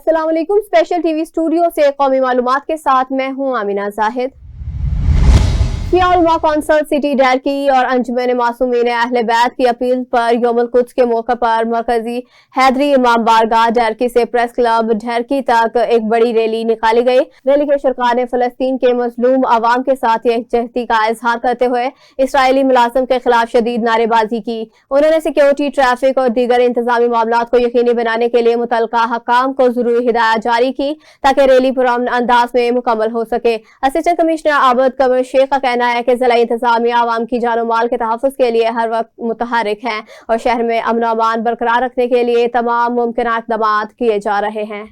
अस्सलाम वालेकुम। Special TV studio से कौमी मालूमात के साथ मैं हूं आमिना जाहिद। शिया उलमा कौंसिल सिटी डरकी और अंजुमन मासूमीन अहले बैत की अपील पर यौमुल कुद्स के मौके पर मरकजी हैदरी इमाम बारगाह डरकी से प्रेस क्लब डरकी तक एक बड़ी रैली निकाली गई। रैली के शुरका ने फलस्तीन के मजलूम अवाम के साथ यकजहती का इजहार करते हुए इसराइली मुलाजिम के खिलाफ शदीद नारेबाजी की। उन्होंने सिक्योरिटी, ट्रैफिक और दीगर इंतजामी मामलात को यकीनी बनाने के लिए मुतलका हकाम को जरूरी हिदायत जारी की ताकि रैली पुरअमन अंदाज में मुकम्मल हो सके। असिस्टेंट कमिश्नर आबद कमर शेख का कहना है कि जिला इंतजामिया आवाम की जानो माल के तहफ़्फ़ुज़ के लिए हर वक्त मुतहरिक है और शहर में अमन और अमान बरकरार रखने के लिए तमाम मुमकिन इक़दाम किए जा रहे हैं।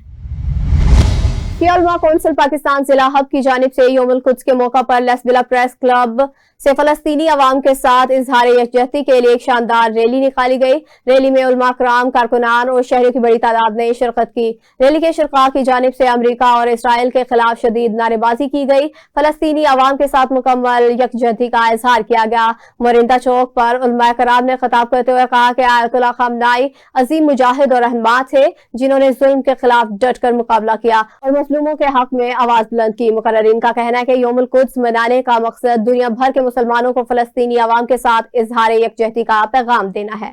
शिया उलमा कौंसिल पाकिस्तान जिला हब की जानिब से यौमुल कुद्स के मौका पर लेस्बिला प्रेस क्लब से फलस्तीनी अवाम के साथ इजहार यकजहती के लिए एक शानदार रैली निकाली गई। रैली में उलमा कराम, कारकुनान और शहरियों की बड़ी तादाद ने शिरकत की। रैली के शुरका की जानिब से अमरीका और इसराइल के खिलाफ शदीद नारेबाजी की गई। फलस्तीनी अवाम के साथ मुकम्मल यकजहती का इजहार किया गया। मोरिंदा चौक पर उलमा कराम ने खिताब करते हुए कहा कि आयतुल्लाह खamenei अजीम मुजाहिद और रहनुमा थे जिन्होंने जुल्म के खिलाफ डट कर मुकाबला किया और मजलूमों के हक में आवाज बुलंद की। मुकर्रिरीन का कहना है कि यौमुल कुद्स मनाने का मकसद दुनिया भर के मुसलमानों को फलस्तीनी अवाम के साथ इजहार यकजहती का पैगाम देना है।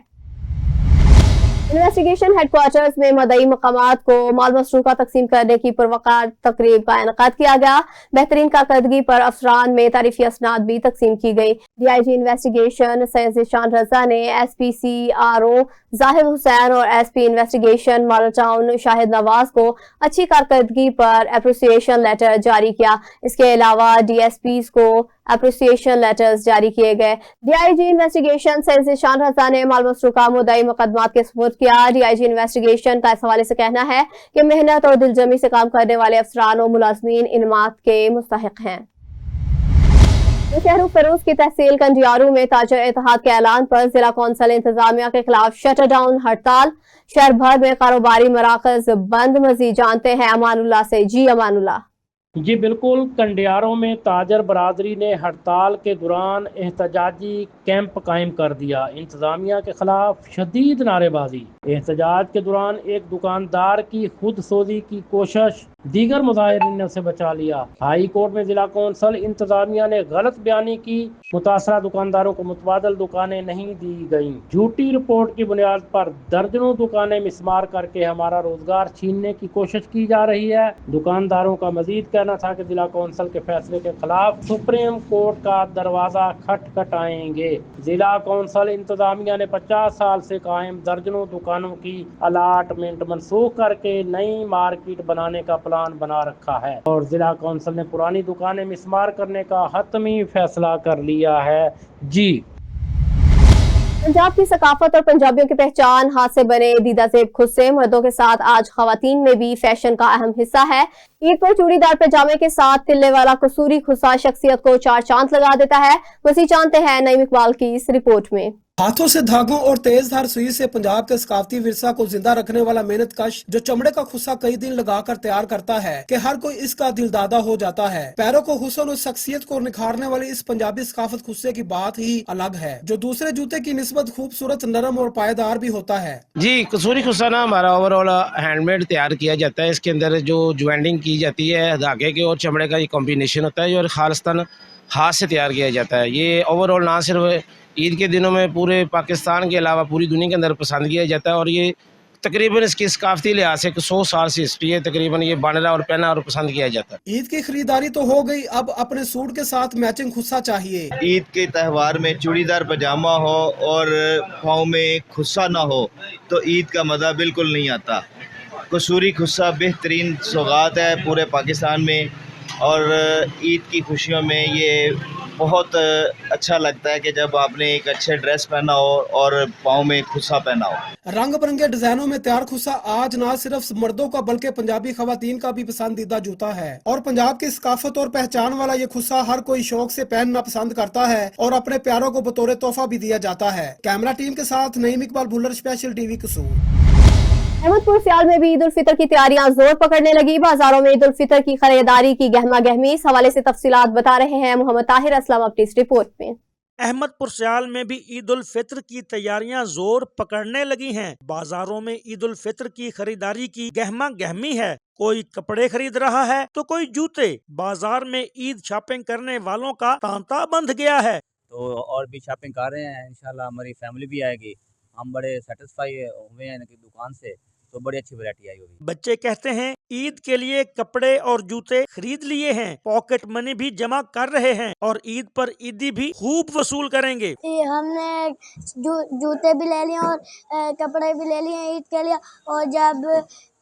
इन्वेस्टिगेशन हेडक्वार्टर्स में मदई मकामात को माल मसरूका तकसीम करने की पुरवकार तकरीब का इनेकाद किया गया। बेहतरीन कारकर्दगी पर अफसरान में तारीफी असनाद भी तकसीम की गई। DIG इन्वेस्टिगेशन सैयद ज़ीशान रजा ने SPCRO जाहिद हुसैन और SP investigation model town Shahid Nawaz को अच्छी कारकर्दगी पर अप्रिसिएशन लेटर जारी किया। इसके अलावा DSPs को अप्रिसिएशन लेटर्स जारी किए गए। DIG इन्वेस्टिगेशन सैयद ज़ीशान रजा ने माल मसरूका मुद्दई मुकदमात के सुपुर्द किया। DIG इन्वेस्टिगेशन का इस हवाले से कहना है कि मेहनत और दिलजमी से काम करने वाले अफसरान और मुलाजमीन इनामात के मुस्तहिक हैं। शहर फरोज की तहसील कंडियारू में ताजर इत्तेहाद के ऐलान पर जिला कौंसिल इंतजामिया के खिलाफ शटर डाउन हड़ताल। शहर भर में कारोबारी मराकज बंद। मजीद जानते हैं अमानुल्लाह से। जी अमानुल्लाह। जी बिल्कुल, कंडियारों में ताजर बरादरी ने हड़ताल के दौरान एहतजाजी कैंप कायम कर दिया। इंतजामिया के खिलाफ शदीद नारेबाजी। एहतजाज के दौरान एक दुकानदार की खुद सोजी की कोशिश दीगर मुजाहिरीन ने उसे बचा लिया। हाई कोर्ट में जिला कौंसिल इंतजामिया ने गलत बयानी की। मुतासरा दुकानदारों को मुतबादल दुकानें नहीं दी गईं। झूठी रिपोर्ट की बुनियाद पर दर्जनों दुकानें मिसमार करके हमारा रोजगार छीनने की कोशिश की जा रही है। दुकानदारों का मजीद कहना था कि जिला कौंसिल के फैसले के खिलाफ सुप्रीम कोर्ट का दरवाजा खटखटाएंगे। जिला कौंसिल इंतजामिया ने 50 साल से कायम दर्जनों दुकानों की अलाटमेंट मनसूख करके नई मार्केट बनाने का प्लान बना रखा है और जिला कौंसिल ने पुरानी दुकानें मिसमार करने का हतमी फैसला कर लिया है। जी। पंजाब की सकाफत और पंजाबियों की पहचान हाथ से बने दीदा जेब खुस्से मर्दों के साथ आज खवातीन में भी फैशन का अहम हिस्सा है। ईद पर चूड़ीदार पजामे के साथ तिल्ले वाला कसूरी खुस्सा शख्सियत को चार चांद लगा देता है। मज़ीद जानते हैं नईम इकबाल की इस रिपोर्ट में। हाथों से धागों और तेज धार सुई से पंजाब के सकाफती विरसा को जिंदा रखने वाला मेहनत कश जो चमड़े का खुस्सा कई दिन लगाकर तैयार करता है कि हर कोई इसका दिलदादा हो जाता है। पैरों को हुस्न और शख्सियत को निखारने वाली इस पंजाबी सकाफत खुस्से की बात ही अलग है जो दूसरे जूते की निस्बत खूबसूरत, नरम और पायदार भी होता है। जी, कसूरी खुस्सा ना हमारा ओवरऑल हैंडमेड तैयार किया जाता है। इसके अंदर जो ज्वेंडिंग की जाती है धागे के और चमड़े का ये कॉम्बिनेशन होता है और खालिस्तान हाथ से तैयार किया जाता है। ये ओवरऑल ना सिर्फ ईद के दिनों में पूरे पाकिस्तान के अलावा पूरी दुनिया के अंदर पसंद किया जाता है और ये तकरीबन इसकी सकाफती लिहाज से 100 साल से हिस्ट्री है। तकरीबन ये बन रहा और पहना और पसंद किया जाता है। ईद की खरीदारी तो हो गई, अब अपने सूट के साथ मैचिंग खुस्सा चाहिए। ईद के त्यौहार में चूड़ीदार पजामा हो और पाँव में खुस्सा ना हो तो ईद का मज़ा बिल्कुल नहीं आता। कसूरी खुस्सा बेहतरीन सौगात है पूरे पाकिस्तान में और ईद की खुशियों में ये बहुत अच्छा लगता है कि जब आपने एक अच्छे ड्रेस पहना हो और पाँव में खुस्सा पहना हो। रंग बिरंगे डिजाइनों में तैयार खुस्सा आज न सिर्फ मर्दों का बल्कि पंजाबी खवातीन का भी पसंदीदा जूता है और पंजाब की सकाफत और पहचान वाला ये खुस्सा हर कोई शौक से पहनना पसंद करता है और अपने प्यारों को बतौर तोहफा भी दिया जाता है। कैमरा टीम के साथ नईम इकबाल भुल्लर, स्पेशल टीवी कसूर। अहमदपुर सियाल में भी ईद उल फितर की तैयारियां जोर पकड़ने लगी। बाजारों में ईद उल फितर की खरीदारी की गहमा गहमी। इस हवाले से तफसीलात बता रहे हैं मोहम्मद ताहिर असलम अपनी इस रिपोर्ट में। احمد پور سیال میں بھی عید الفطر کی تیاریاں زور پکڑنے لگی ہیں۔ بازاروں میں عید الفطر کی خریداری کی گہما گہمی ہے۔ کوئی کپڑے خرید رہا ہے تو کوئی جوتے۔ بازار میں عید شاپنگ کرنے والوں کا تانتا بندھ گیا ہے۔ تو اور بھی شاپنگ کر رہے ہیں، انشاءاللہ ہماری فیملی بھی آئے گی۔ ہم بڑے سیٹسفائی ہوئے ہیں کہ دکان سے، تو بڑی اچھی ویرائٹی آئی ہوگی۔ بچے کہتے ہیں عید کے لیے کپڑے اور جوتے خرید لیے ہیں، پاکٹ منی بھی جمع کر رہے ہیں اور عید پر عیدی بھی خوب وصول کریں گے۔ ہم نے جوتے بھی لے لیے اور کپڑے بھی لے لیے عید کے لیے، اور جب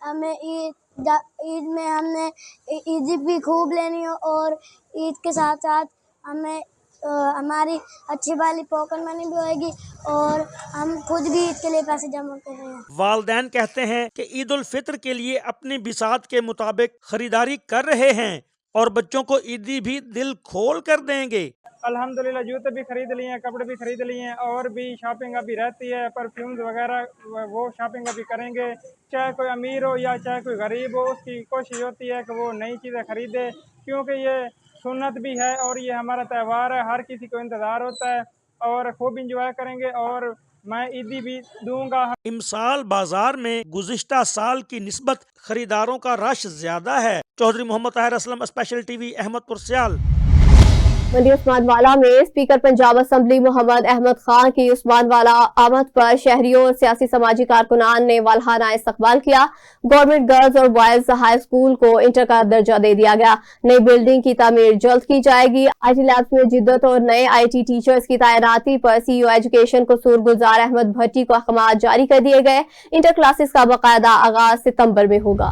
ہمیں عید میں ہم نے عیدی بھی خوب لینی ہے، اور عید کے ساتھ ساتھ ہمیں ہماری اچھی والی پاکٹ منی بھی ہوئے گی، اور ہم خود بھی عید کے لیے پیسے جمع کر رہے ہیں۔ والدین کہتے ہیں کہ عید الفطر کے لیے اپنی بساط کے مطابق خریداری کر رہے ہیں اور بچوں کو عیدی بھی دل کھول کر دیں گے۔ الحمدللہ جوتے بھی خرید لیے ہیں، کپڑے بھی خرید لیے ہیں، اور بھی شاپنگ ابھی رہتی ہے، پرفیومز وغیرہ وہ شاپنگ ابھی کریں گے۔ چاہے کوئی امیر ہو یا چاہے کوئی غریب ہو، اس کی کوشش ہوتی ہے کہ وہ نئی چیزیں خریدے، کیونکہ یہ سنت بھی ہے اور یہ ہمارا تہوار ہے، ہر کسی کو انتظار ہوتا ہے، اور خوب انجوائے کریں گے، اور میں عیدی بھی دوں گا۔ امسال بازار میں گزشتہ سال کی نسبت خریداروں کا رش زیادہ ہے۔ Chaudhry Mohammad Tahir Aslam, special T V, Ahmedpur Sial. Mandi Usmanwala میں اسپیکر پنجاب اسمبلی محمد احمد خان کی عثمان والا آمد پر شہریوں اور سیاسی سماجی کارکنان نے والہانہ استقبال کیا۔ گورنمنٹ گرلز اور بوائز ہائی اسکول کو انٹر کا درجہ دے دیا گیا۔ نئی بلڈنگ کی تعمیر جلد کی جائے گی۔ آئی ٹی لیبس میں جدت اور نئے آئی ٹی ٹیچرز کی تعیناتی پر سی او ایجوکیشن قصور گزار احمد بھٹی کو احکامات جاری کر دیے گئے۔ انٹر کلاسز کا باقاعدہ آغاز ستمبر میں ہوگا۔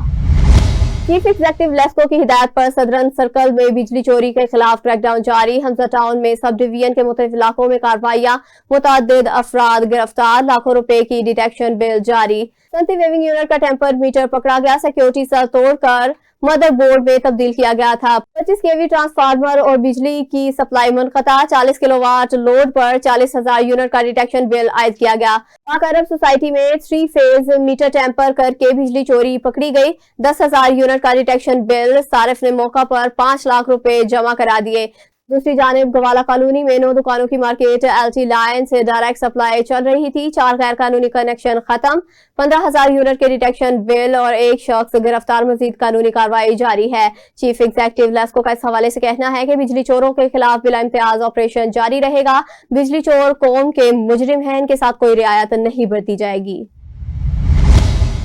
چیف ایگزیکٹو لیسکو کی ہدایت پر صدرن سرکل میں بجلی چوری کے خلاف کریک ڈاؤن جاری۔ حمزہ ٹاؤن میں سب ڈویژن کے مختلف علاقوں میں کارروائیاں، متعدد افراد گرفتار، لاکھوں روپے کی ڈیٹیکشن بل جاری۔ سنتی ویونگ یونٹ کا ٹیمپر میٹر پکڑا گیا، سیکیورٹی سیل توڑ کر مدر بورڈ میں تبدیل کیا گیا تھا۔ 25 kV ٹرانسفارمر اور بجلی کی سپلائی منقطع، 40 کلو واٹ لوڈ پر 40,000 یونٹ کا ڈیٹیکشن بل عائد کیا گیا۔ پاک عرب سوسائٹی میں 3 فیز میٹر ٹیمپر کر کے بجلی چوری پکڑی گئی، 10,000 یونٹ کا ڈیٹیکشن بل، صارف نے موقع پر 5 لاکھ روپے جمع کرا دیے۔ دوسری جانب گوالا کالونی میں 9 دکانوں کی مارکیٹ ایل ٹی لائن سے ڈائریکٹ سپلائی چل رہی تھی، 4 غیر قانونی کنیکشن ختم، 15,000 یونٹ کے ڈیٹیکشن بل اور 1 شخص گرفتار، مزید قانونی کارروائی جاری ہے۔ چیف ایگزیکٹو لیسکو کا اس حوالے سے کہنا ہے کہ بجلی چوروں کے خلاف بلا امتیاز آپریشن جاری رہے گا۔ بجلی چور قوم کے مجرم ہیں، ان کے ساتھ کوئی رعایت نہیں برتی جائے گی۔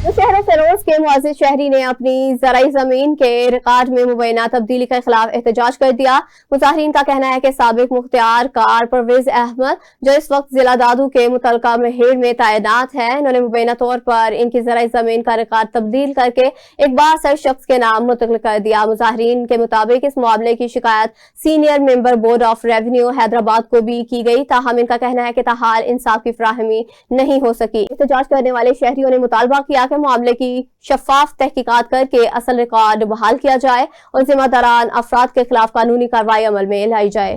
شہر فیروز کے معزز شہری نے اپنی زرعی زمین کے ریکارڈ میں مبینہ تبدیلی کے خلاف احتجاج کر دیا۔ مظاہرین کا کہنا ہے کہ سابق مختار کار پرویز احمد، جو اس وقت ضلع دادو کے متعلقہ مہیڑ میں تعینات ہے، انہوں نے مبینہ طور پر ان کی زرعی زمین کا ریکارڈ تبدیل کر کے ایک بااثر شخص کے نام منتقل کر دیا۔ مظاہرین کے مطابق اس معاملے کی شکایت senior member board of revenue Hyderabad کو بھی کی گئی، تاہم ان کا کہنا ہے کہ تاحال انصاف کی فراہمی نہیں ہو سکی۔ احتجاج کرنے والے شہریوں نے مطالبہ کیا کہ معاملے کی شفاف تحقیقات کر کے اصل ریکارڈ بحال کیا جائے اور ذمہ داران افراد کے خلاف قانونی کارروائی عمل میں لائی جائے۔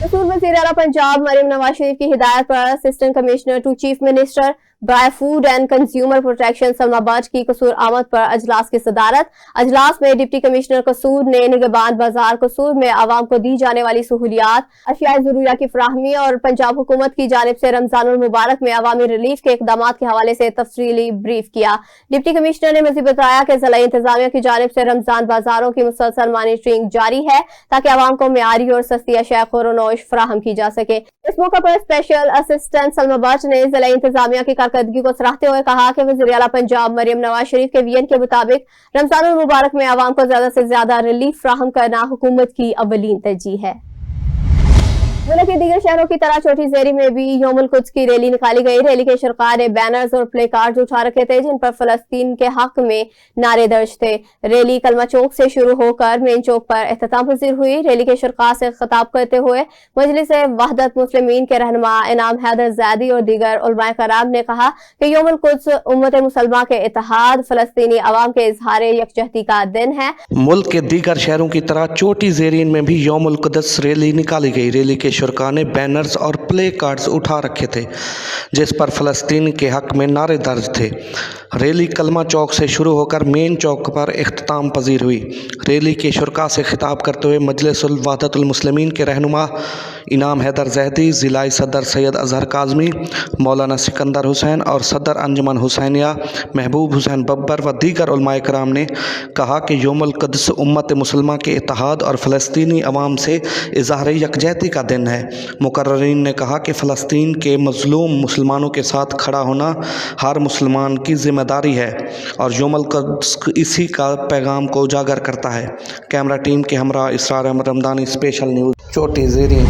قصور وزیر اعلیٰ پنجاب مریم نواز شریف کی ہدایت پر assistant commissioner to chief minister برائے food and consumer protection Salma Butt کی قصور آمد پر اجلاس کی صدارت۔ اجلاس میں ڈپٹی کمشنر قصور نے نگہبان بازار قصور میں عوام کو دی جانے والی سہولیات، اشیاء ضروریہ کی فراہمی اور پنجاب حکومت کی جانب سے رمضان المبارک میں عوامی ریلیف کے اقدامات کے حوالے سے تفصیلی بریف کیا۔ ڈپٹی کمشنر نے مزید بتایا کہ ضلعی انتظامیہ کی جانب سے رمضان بازاروں کی مسلسل مانیٹرنگ جاری ہے تاکہ عوام کو معیاری اور سستی اشیاء خورونوش فراہم کی جا سکے۔ اس موقع پر اسپیشل اسسٹنٹ سلما بٹ نے ضلعی انتظامیہ کی کارکردگی کو سراہتے ہوئے کہا کہ وزیر اعلیٰ پنجاب مریم نواز شریف کے ویژن کے مطابق رمضان المبارک میں عوام کو زیادہ سے زیادہ ریلیف فراہم کرنا حکومت کی اولین ترجیح ہے۔ ملک کے دیگر شہروں کی طرح چوٹی زیری میں بھی یوم القدس کی ریلی نکالی گئی۔ ریلی کے شرکاء نے بینرز اور پلے کارڈز اٹھا رکھے تھے جن پر فلسطین کے حق میں نعرے درج تھے۔ ریلی کلمہ چوک سے شروع ہو کر مین چوک پر اختتام پذیر ہوئی۔ ریلی کے شرکاء سے خطاب کرتے ہوئے مجلس وحدت مسلمین کے رہنما انعام حیدر زیدی اور دیگر علماء کرام نے کہا کہ یوم القدس امت مسلمہ کے اتحاد، فلسطینی عوام کے اظہار یکجہتی کا دن ہے۔ ملک کے دیگر شہروں کی طرح چوٹی زیرین میں بھی یوم القدس ریلی نکالی گئی۔ ریلی کے शुरका ने बैनर्स और प्ले कार्ड्स उठा रखे थे जिस पर फ़लस्तीन के हक़ में नारे दर्ज थे। रैली कलमा चौक से शुरू होकर मेन चौक पर इख्तिताम पजीर हुई। रैली के शुरका से खिताब करते हुए मजलिसुल वहदतुल मुस्लिमीन के रहनुमा इनाम हैदर ज़ैदी, ज़िलाई सदर सैयद अज़हर काज़मी, मौलाना सिकंदर हुसैन और सदर अंजुमन हुसैनिया महबूब हुसैन बब्बर व दीगर उलमाए कराम ने कहा कि यौमुल क़ुद्स उम्मत मुसलमा के इत्तेहाद और फ़लस्तीनी अवाम से इज़हार यकजहती का दिन है। मुकर्ररीन ने कहा कि फ़लस्तीन के मज़लूम मुसलमानों के साथ खड़ा होना हर मुसलमान की ज़िम्मेदारी है और यौमुल क़ुद्स इसी का पैगाम को उजागर करता है। कैमरा टीम के हमरा इसरार अहमद रमदानी, स्पेशल न्यूज़ चोटी ज़ेरी।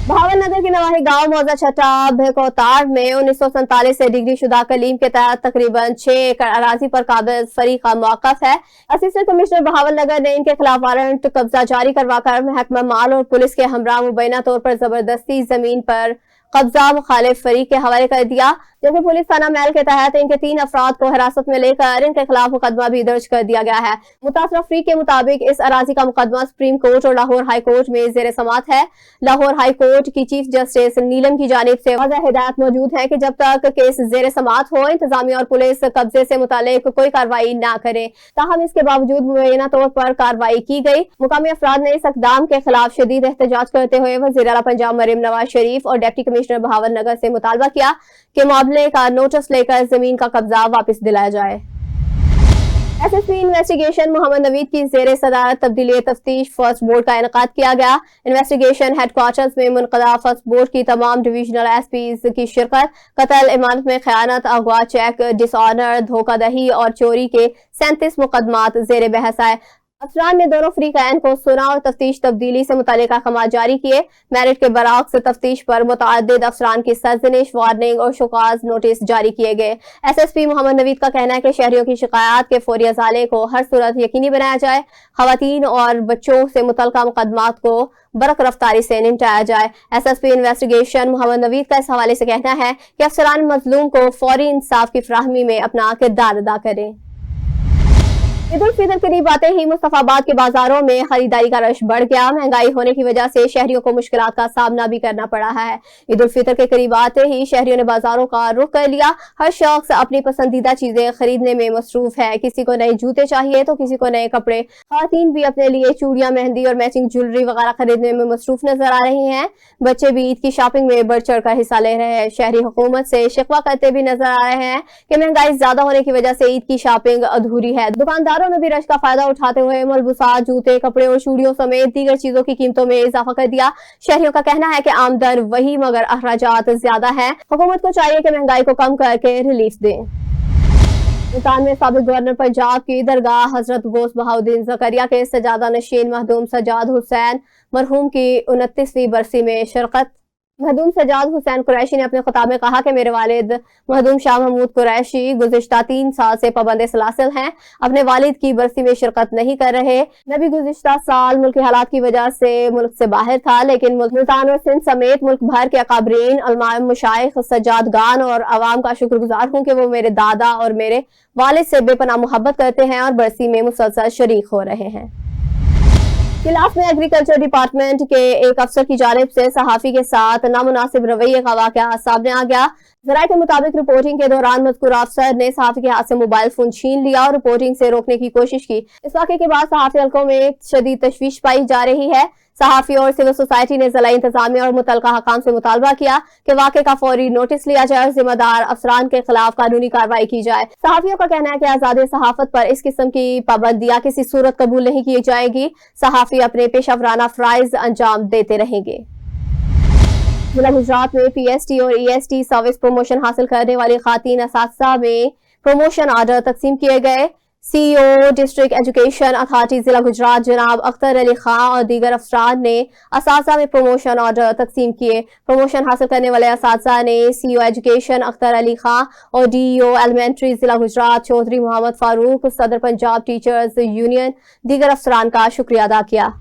भावन नगर के नवाही गांव मौजा छठा भकोतार में 1947 से डिग्री शुदा कलीम के तहत तकरीबन 6 एकड़ अराजी पर काबिल फरीका मौकफ है। असिस्टेंट कमिश्नर भावन नगर ने इनके खिलाफ वारंट कब्जा जारी करवाकर महकमा माल और पुलिस के हमरा मुबैना तौर पर जबरदस्ती जमीन पर कब्जा मुखालिफ फरीक के हवाले कर दिया, जबकि पुलिस थाना महल के तहत इनके 3 अफराद को हिरासत में लेकर इनके खिलाफ मुकदमा भी दर्ज कर दिया गया है। मुतासरा फरीक के मुताबिक इस अराजी का मुकदमा सुप्रीम कोर्ट और लाहौर हाई कोर्ट में जेर समात है। लाहौर हाई कोर्ट की चीफ जस्टिस नीलम की जानिब से वाज़ह हिदायत मौजूद है कि जब तक केस जेर समात हो इंतजामिया और पुलिस कब्जे से मुतालिक कोई कार्रवाई न करे। ताहम इसके बावजूद मुबैना तौर पर कार्रवाई की गई। मुकामी अफराद ने इस इक़दाम के खिलाफ शदीद एहतजाज करते हुए वज़ीर आला पंजाब मरीम नवाज शरीफ और डिप्टी कमिश्नर भावन नगर से मुतालबा किया कि मामले का नोटिस लेकर जमीन का कब्जा वापस दिलाया जाए। एसएसपी इन्वेस्टिगेशन मोहम्मद नवीद की ज़ेरे सदारत तब्दीली तफ्तीश फर्स्ट बोर्ड का इनेकाद किया गया। इन्वेस्टिगेशन हेडक्वार्टर्स में मुनक़दा फर्स्ट बोर्ड की तमाम डिविजनल एसपीज की शिरकत। कत्ल, इमानत में खयानत, अगवा, चेक, डिसऑनर, धोखाधही और चोरी के 37 मुकदमात ज़ेरे बहस आए। अफसरान ने दोनों फरीकैन को सुना और तफ्तीश तब्दीली से मुतालिक अहकाम जारी किए। मेरिट के बरअक्स तफ्तीश पर मुतअद्दिद अफसरान की सरजनिश, वार्निंग और शोकाज नोटिस जारी किए गए। एसएसपी मोहम्मद नवीद का कहना है कि शहरियों की शिकायत के फौरी अजाले को हर सूरत यकीनी बनाया जाए। खवातीन और बच्चों से मुतल्लिका मुकदमात को बरक रफ्तारी से निपटाया जाए। एसएसपी इन्वेस्टिगेशन मोहम्मद नवीद का इस हवाले से कहना है कि अफसरान मजलूम को फौरी इंसाफ की फराहमी में अपना किरदार अदा करें। ईद उल फितर करीब आते ही मुस्तफाबाद के बाजारों में खरीदारी का रश बढ़ गया। महंगाई होने की वजह से शहरियों को मुश्किलात का सामना भी करना पड़ा है। ईद उल फितर के करीब आते ही शहरियों ने बाजारों का रुख कर लिया। हर शख्स अपनी पसंदीदा चीजें खरीदने में मसरूफ है। किसी को नए जूते चाहिए तो किसी को नए कपड़े। खवातीन भी अपने लिए चूड़ियां, मेहंदी और मैचिंग ज्वेलरी वगैरह खरीदने में मसरूफ नजर आ रही हैं। बच्चे भी ईद की शॉपिंग में बढ़ चढ़ कर हिस्सा ले रहे हैं। शहरी हुकूमत से शिकवा करते भी नजर आ रहे हैं कि महंगाई ज्यादा होने की वजह से ईद की शॉपिंग अधूरी है। दुकानदारों ने भी रश का फायदा उठाते हुए मलबूसात, जूते, कपड़े और चूड़ियों समेत दीगर चीजों की कीमतों में इजाफा कर दिया। शहरियों का कहना है कि आमदन वही मगर अखराजात ज्यादा है। हुकूमत को चाहिए कि महंगाई को कम करके रिलीफ दें। मुल्तान में साबिक गवर्नर पंजाब की दरगाह हजरत गौस बहाउद्दीन ज़करिया के सजादा नशीन महदूम सजाद हुसैन मरहूम की 29वीं बरसी में शिरकत। महदूम सजाद हुसैन कुरैशी ने अपने खिताब में कहा कि मेरे वालिद महदूम शाह महमूद कुरैशी गुज़िश्ता 3 साल से पाबंद सलासिल हैं, अपने वालिद की बरसी में शिरकत नहीं कर रहे। मैं भी गुज़िश्ता साल मुल्क के हालात की वजह से मुल्क से बाहर था, लेकिन मुल्तान और सिंध समेत मुल्क भर के अकाबरीन, उलमा, मशाइख, सज्जादगान और अवाम का शुक्रगुजार हूँ कि वो मेरे दादा और मेरे वालिद से बेपनाह मोहब्बत करते हैं और बरसी में मुसलसल शरीक हो रहे हैं। खिलाफ में एग्रीकल्चर डिपार्टमेंट के एक अफसर की जानिब से सहाफी के साथ नामुनासिब रवैये का वाक़या सामने आ गया। ज़राए के मुताबिक रिपोर्टिंग के दौरान मज़कूर अफसर ने सहाफी के हाथ से मोबाइल फोन छीन लिया और रिपोर्टिंग से रोकने की कोशिश की। इस वाक़े के बाद सहाफी हलकों में शदीद तशवीश पाई जा रही है। सहाफी और सिविल सोसाइटी ने ज़िला इंतजामिया और मुतल्लिका हकाम से मुतालबा किया कि वाक़े का फौरी नोटिस लिया जाए और जिम्मेदार अफसरान के खिलाफ कानूनी कार्रवाई की जाए। सहाफियों का कहना है कि आज़ादी सहाफत पर इस किस्म की पाबंदियां किसी सूरत कबूल नहीं की जाएगी। सहाफी अपने पेशा फ़राइज़ अंजाम देते रहेंगे। जिला गुजरात में पीएसटी और ईएसटी सर्विस प्रमोशन हासिल करने वाली खातीन असातिज़ा में प्रमोशन आर्डर तकसीम किए गए। सीईओ डिस्ट्रिक्ट एजुकेशन अथॉरिटी जिला गुजरात जनाब अख्तर अली खां और दीगर अफसरान ने असातिज़ा में प्रमोशन ऑर्डर तकसीम किए। प्रमोशन हासिल करने वाले असातिज़ा ने सीईओ एजुकेशन अख्तर अली खां और डीईओ एलिमेंट्री जिला गुजरात चौधरी मोहम्मद फारूक, सदर पंजाब टीचर्स यूनियन, दीगर अफसरान का शुक्रिया अदा किया।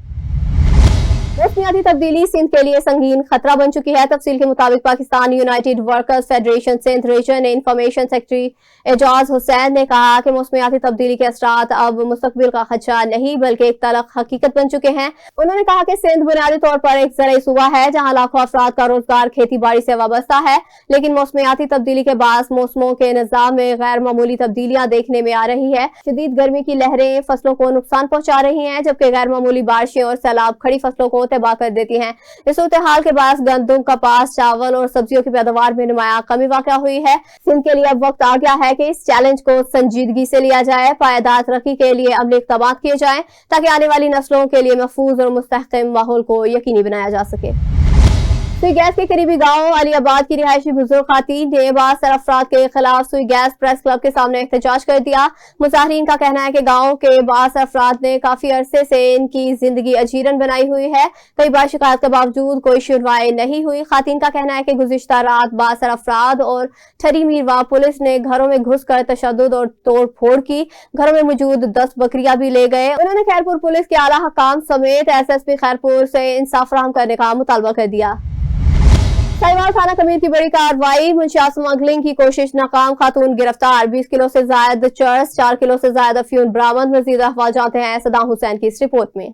मौसमियाती तब्दीली सिंध के लिए संगीन खतरा बन चुकी है। तफसील के मुताबिक Pakistan united workers federation Sindh region ने इंफॉर्मेशन सेक्रेटरी एजाज हुसैन ने कहा कि मौसमियाती तब्दीली के असरात अब मुस्तकबिल का खदशा नहीं बल्कि एक तलख हकीकत बन चुके हैं। उन्होंने कहा कि सिंध बुनियादी तौर पर एक ज़राई सूबा है जहाँ लाखों अफराद का रोजगार खेती बाड़ी से वाबस्ता है, लेकिन मौसमियाती तब्दीली के बाद मौसमों के निज़ाम में गैर मामूली तब्दीलियां देखने में आ रही है। शदीद गर्मी की लहरें फसलों को नुकसान पहुंचा रही हैं, जबकि गैर मामूली बारिशें और सैलाब खड़ी फसलों को तबाह कर देती हैं। इस सूरत हाल के बाद गंदम, कपास, चावल और सब्जियों की पैदावार में नुमाया कमी वाक़या हुई है। सिंध के लिए अब वक्त आ गया है कि इस चैलेंज को संजीदगी से लिया जाए, पायदार तरक्की के लिए अमली इक़दामात किए जाएं ताकि आने वाली नस्लों के लिए महफूज और मुस्तहकम माहौल को यकीनी बनाया जा सके। सुई गैस के करीबी गांव अली आबाद की रिहायशी बुजुर्ग खातीन ने बासर अफराद के खिलाफ सुई गैस प्रेस क्लब के सामने एहतजाज कर दिया। मुजाहिरीन का कहना है कि गांव के बासर अफराद ने काफी अरसे से इनकी जिंदगी अजीरन बनाई हुई है। कई बार शिकायत के बावजूद कोई सुनवाई नहीं हुई। खातीन का कहना है कि गुज़िश्ता रात बासर अफराद और ठरी मीरवा पुलिस ने घरों में घुस कर तशद्दुद और तोड़ फोड़ की। घरों में मौजूद 10 बकरियां भी ले गए। उन्होंने खैरपुर पुलिस के आला हकाम समेत SSP खैरपुर से इंसाफ फराहम करने का मुतालबा कर दिया। साहिवाल थाना कमीर की बड़ी कार्रवाई, मुंशियात स्मगलिंग की कोशिश नाकाम, खातून गिरफ्तार, 20 किलो से ज्यादा चरस, 4 किलो से ज्यादा अफीम बरामद। मजीद अहवाल जानते हैं सदाम हुसैन की इस रिपोर्ट में।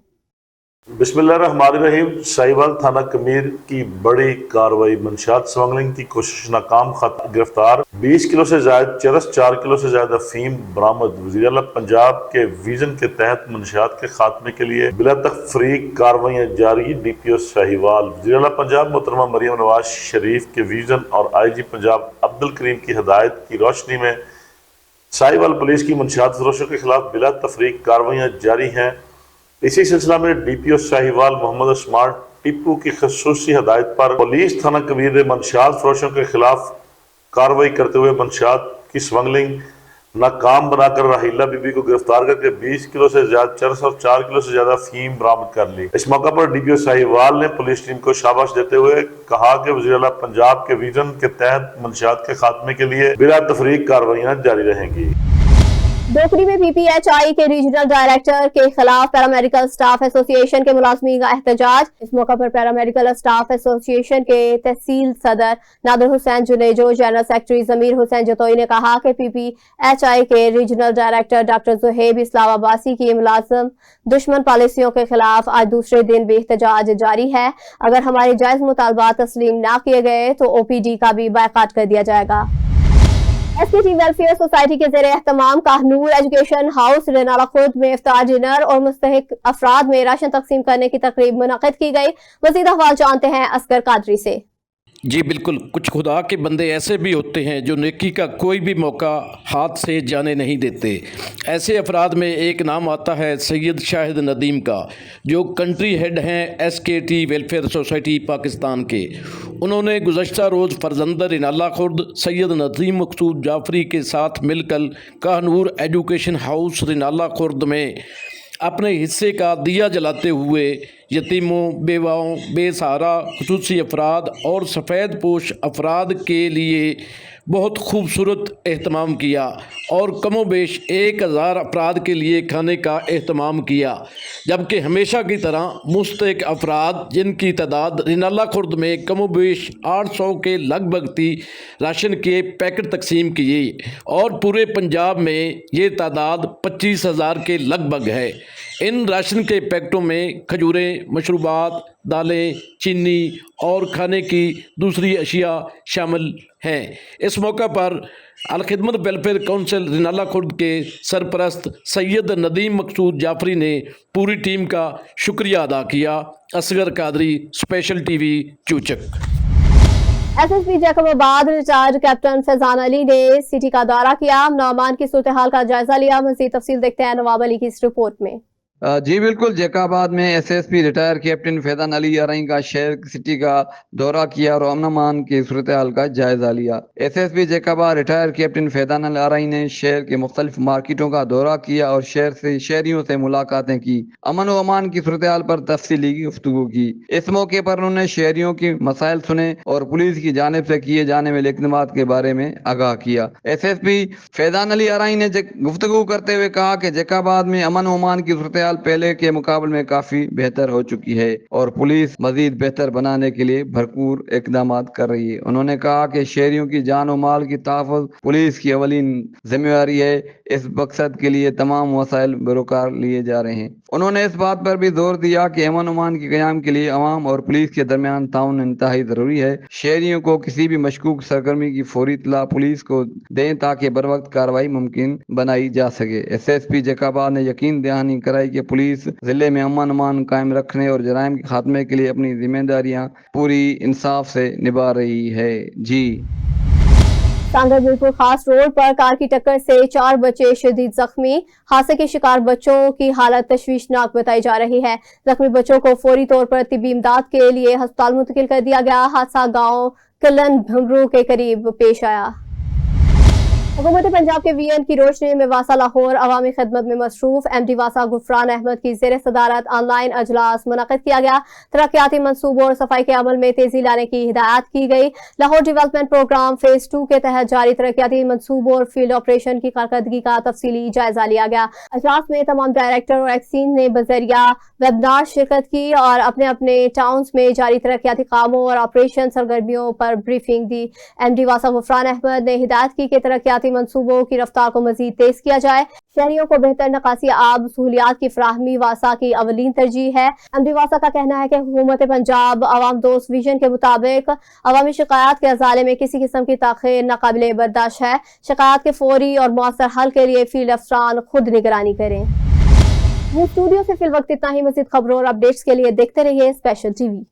बिस्मिल्लाहिर्रहमानिर्रहीम। साहिवाल थाना कमीर की बड़ी कार्रवाई, मंशियात स्मगलिंग की कोशिश नाकाम, गिरफ्तार, 20 किलो से ज्यादा चरस, 4 किलो से ज्यादा अफीम बरामद। वज़ीर-ए-आला पंजाब के विजन के तहत मंशियात के खात्मे के लिए बिला तफरीक कार्रवाइयाँ जारी। DPO साहिवाल वज़ीर-ए-आला पंजाब मोहतरमा मरियम नवाज शरीफ के विजन और IG पंजाब अब्दुल करीम की हिदायत की रोशनी में साहिवाल पुलिस की मंशियात फरोशों के खिलाफ बिला तफरीक कार्रवाइयाँ जारी हैं। इसी सिलसिला में DPO साहिवाल मोहम्मद उस्मान टिप्पू की खसूसी हिदायत पर पुलिस थाना कबीर ने मंशियात फरोशों के खिलाफ कार्रवाई करते हुए मंशियात की स्मगलिंग नाकाम बनाकर राहिला बीबी को गिरफ्तार करके 20 किलो से ज्यादा चरस और 4 किलो से ज्यादा अफीम बरामद कर ली। इस मौका पर DPO साहिवाल ने पुलिस टीम को शाबाश देते हुए कहा कि वज़ीर-ए-आला पंजाब के विजन के तहत मंशियात के खात्मे के लिए बिला तफरीक कार्रवाइयाँ जारी रहेंगी। डोकरी में PPHI के रीजनल डायरेक्टर के खिलाफ पैरामेडिकल स्टाफ एसोसिएशन के मुलाजमीन का एहतजाज। इस मौका पर पैरामेडिकल स्टाफ एसोसिएशन के तहसील सदर नादिर हुसैन जुनेजो, जनरल सेक्रेटरी जमीर हुसैन जतोई ने कहा कि PPHI के रीजनल डायरेक्टर डॉक्टर जुहेब इस्लाम अब्बासी की मुलाजम दुश्मन पॉलिसियों के खिलाफ आज दूसरे दिन भी एहतजाज जारी है। अगर हमारे जायज मुतालबात तस्लीम न किए गए तो OPD का भी बायकाट कर दिया जाएगा। SKT वेलफेयर सोसाइटी के ज़ेरे एहतमाम काहनूर एजुकेशन हाउस रेनाला खुर्द में इफ्तार डिनर और मुस्तहिक अफराद में राशन तकसीम करने की तकरीब मुनक़िद की गई। मज़ीद अहवाल जानते हैं असगर कादरी से। जी बिल्कुल, कुछ खुदा के बंदे ऐसे भी होते हैं जो नेकी का कोई भी मौका हाथ से जाने नहीं देते। ऐसे अफराद में एक नाम आता है सैयद शाहिद नदीम का, जो कंट्री हेड हैं SKT वेलफेयर सोसाइटी पाकिस्तान के। उन्होंने गुज़श्ता रोज़ फरजंद रिनाला खुर्द सैयद नदीम मकसूद जाफरी के साथ मिलकर काहनूर एजुकेशन हाउस रिनाला खुर्द में अपने हिस्से का दिया जलाते हुए यतीमों, बेवाओं, बेसहारा खुसूसी अफराद और सफ़ेद पोश अफराद के लिए बहुत खूबसूरत एहतमाम किया और कमोबेश 1000 अफराद के लिए खाने का एहतमाम किया। जबकि हमेशा की तरह मुस्तहिक अफराद जिनकी तादाद रिनाला खुर्द में कमोबेश 800 के लगभग थी, राशन के पैकेट तकसीम किए और पूरे पंजाब में ये तादाद 25,000 के लगभग है। इन राशन के पैकेटों में खजूरें, मशरूबात, दालें, चीनी और खाने की दूसरी अशिया शामिल हैं। इस मौका पर अलखिदमत वेलफेयर काउंसिल रिनाला खुर्द के सरपरस्त सैयद नदीम मकसूद जाफरी ने पूरी टीम का शुक्रिया अदा किया। Asghar Qadri, special TV, Chuchak. SSP Jacobabad retired captain Faizan Ali ने सिटी का दौरा किया, अमन की सूरत हाल का जायजा लिया। मज़ीद तफसील देखते हैं नवाब अली की इस रिपोर्ट में। जी बिल्कुल, जैकाबाद में SSP retire captain Faizan Ali आरई का शहर सिटी का दौरा किया और अमन की सूरत हाल का जायजा लिया। SSP Jacobabad retire captain Faizan Ali आरई ने शहर के मुख्तलिफ मार्केटों का दौरा किया और शहरियों से मुलाकातें की, अमन व अमान की सूरत हाल पर तफसीली गुफ्तगू की। इस मौके पर उन्होंने शहरियों की मसाइल सुने और पुलिस की जानिब से किए जाने वाले इक़दामात के बारे में आगाह किया। SSP फैजान अली आरई ने गुफ्तगू करते हुए कहा कि जैकाबाद में अमन व अमान की सूरत हाल पहले के मुकाबले में काफी बेहतर हो चुकी है और पुलिस मजीद बेहतर बनाने के लिए भरपूर इकदाम कर रही है। उन्होंने कहा कि शहरियों की जान और माल की तहफ़्फ़ुज़ पुलिस की अवलीन जिम्मेवारी है। इस मकसद के लिए तमाम वसाइल बरोकार लिए जा रहे हैं। उन्होंने इस बात पर भी जोर दिया कि अमन अमान के क़याम के लिए अवाम और पुलिस के दरमियान ताउन इंतहाई ज़रूरी है। शहरियों को किसी भी मशकूक सरगर्मी की फौरी इत्तला पुलिस को दें ताकि बर वक्त कार्रवाई मुमकिन बनाई जा सके। SSP जैकाबाद ने यकीन दहानी कराई कि पुलिस ज़िले में अमन अमान कायम रखने और जराइम के खात्मे के लिए अपनी जिम्मेदारियां पूरी इंसाफ से निभा रही है। जी सांगड़ बिलपुर खास रोड पर कार की टक्कर से 4 बच्चे शदीद जख्मी। हादसे के शिकार बच्चों की हालत तशवीशनाक बताई जा रही है। जख्मी बच्चों को फौरी तौर पर तिब्बी इमदाद के लिए अस्पताल मुंतकिल कर दिया गया। हादसा गांव कलन भमरू के करीब पेश आया। हुकूमत पंजाब के VN की रोशनी में वासा लाहौर अवामी खिदमत में मसरूफ MD वासा गुफरान अहमद की ज़ेर सदारत ऑनलाइन अजलास मुनक़िद किया गया। तरक्याती मनसूबों और सफाई के अमल में तेजी लाने की हिदायत की गई। लाहौर डेवलपमेंट प्रोग्राम फेज 2 के तहत जारी तरक्याती मनसूबों और फील्ड ऑपरेशन की कारकर्दगी का तफसीली जायजा लिया गया। अजलास में तमाम डायरेक्टर और एक्सीन ने बजरिया वेबनार शिरकत की और अपने अपने टाउन्स में जारी तरक्याती कामों और ऑपरेशन सरगर्मियों पर ब्रीफिंग दी। MD वासा गुफरान अहमद ने हिदायत की कि तरक्याती मंसूबों की रफ्तार को मजीद तेज किया जाए। शहरियों को बेहतर नकासी आब सहूलियात की फराहमी वासा की अवलीन तरजीह है। MD वासा का कहना है कि हुकूमत पंजाब अवाम दोस्त विजन के मुताबिक अवामी शिकायत के अजाले में किसी किस्म की ताख़ीर नाकाबिले बर्दाश्त है। शिकायत के फौरी और मौसर हल के लिए फील्ड अफसरान खुद निगरानी करें। स्टूडियो से फिल वक्त इतना ही। मज़ीद खबरों और अपडेट्स के लिए देखते रहिए स्पेशल TV।